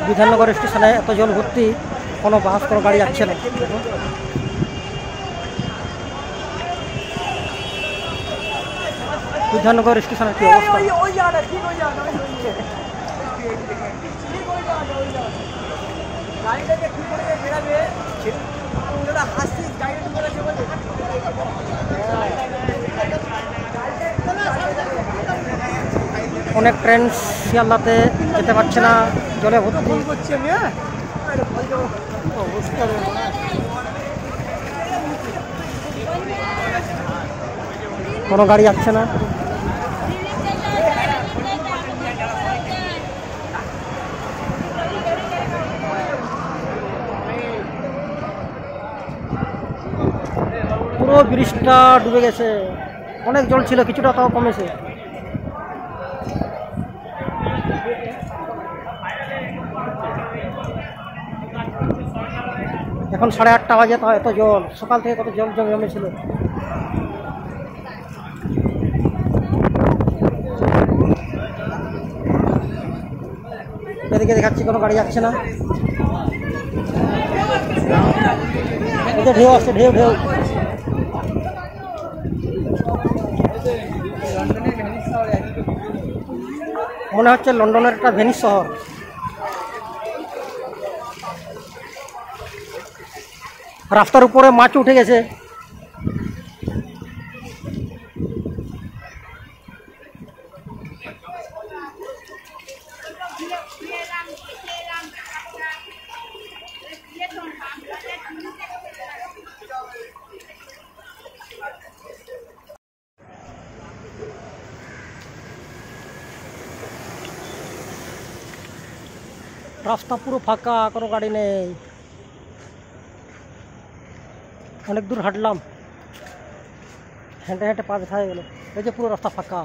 বিধাননগর স্টেশনে এত জল ভর্তি, কোনো বাস কোনো গাড়ি যাচ্ছে না। বিধাননগর স্টেশনের কি অবস্থা? অনেক ট্রেন শিয়ালদাতে যেতে পারছে না, জলে ভর্তি। কোনো গাড়ি যাচ্ছে না। পুরো ব্রিজটা ডুবে গেছে, অনেক জল ছিল, কিছুটা তাও কমেছে। এখন 8:30 বাজে, তাও এত জল। সকাল থেকে কত জল জমেছিল। এদিকে দেখাচ্ছি কোনো গাড়ি যাচ্ছে না। এই যে ঢেউ আসছে, ঢেউ ঢেউ। মনে হচ্ছে লন্ডনের একটা ভেনিস শহর। রাস্তার উপরে মাছ উঠে গেছে। রাস্তা পুরো ফাঁকা, কোনো গাড়ি নেই। অনেক দূর হাঁটলাম, হেঁটে হেঁটে পা ব্যথা হয়ে গেল। এই যে পুরো রাস্তা ফাঁকা।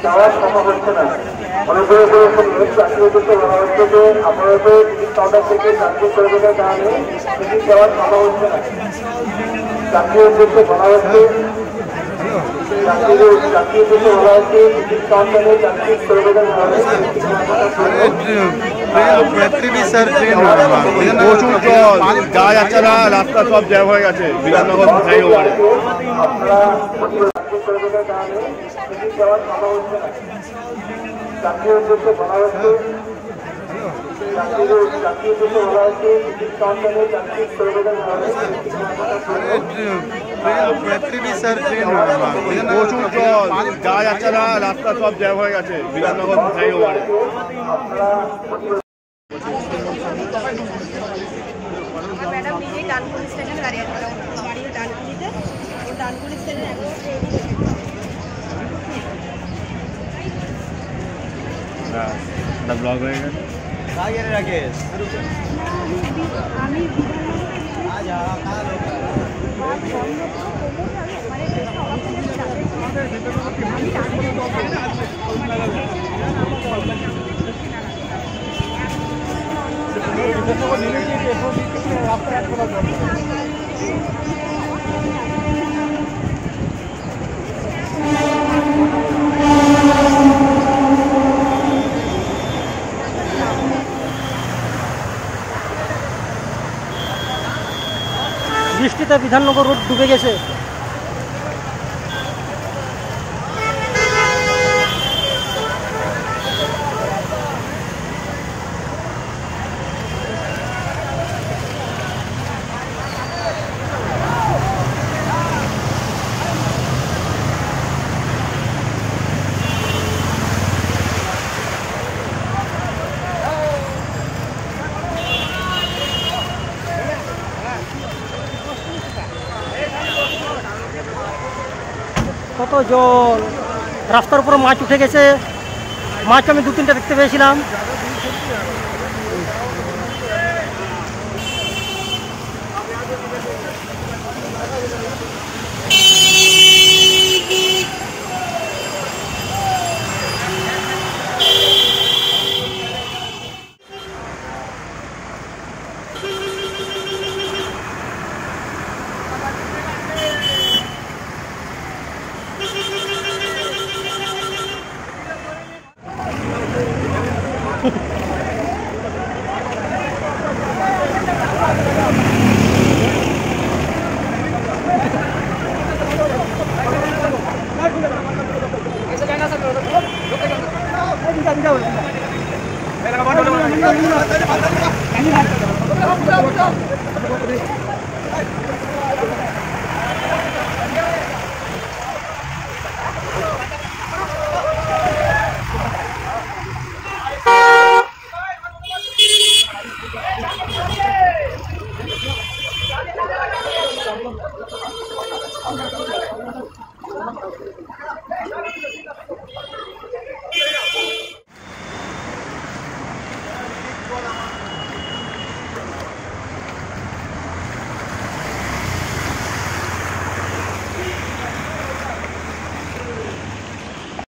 যাওয়ার সম্ভব হচ্ছে না। অনুগ্রহ করে জাতীয় উদ্দেশ্যে বলা হচ্ছে যে আপাতত টিকিট কাউন্টার থেকে যাত্রী করে দেওয়ার কারণে টিকিট দেওয়ার সম্ভব হচ্ছে না। জাতীয় উদ্দেশ্যে বলা হচ্ছে জাতীয় উদ্দেশ্যে বলা হচ্ছে টিকিট কাউন্টারে যাত্রী করে দেওয়ার কারণে ব্যাটারি भी सर ट्रेन প্রচুর জল, যাওয়া যাচ্ছে না, রাস্তা সব জ্যাম হয়ে গেছে বিধাননগর ফ্লাইওভারে। জাতীয় উদ্দেশ্যে বলা হচ্ছে জাতীয় উদ্দেশ্যে বলা হচ্ছে টিকিট কাউন্টারে যাত্রী করে দেওয়ার কারণে ব্যাটারি भी सर ट्रेन প্রচুর জল, যাওয়া যাচ্ছে না, রাস্তা সব জ্যাম হয়ে গেছে বিধাননগর ফ্লাইওভারে। ম্যাডাম নিজেই ডানকুনি স্টেশনে দাঁড়িয়ে আছে, বাড়ির ডানকুনিতে, ও ডানকুনি স্টেশনে একদম ব্লগ হয়ে গেছে। আমি বৃষ্টিতে বিধাননগর রোড ডুবে গেছে। কত জল, রাস্তার উপরে মাছ উঠে গেছে। মাছ আমি 2-3টা দেখতে পেয়েছিলাম।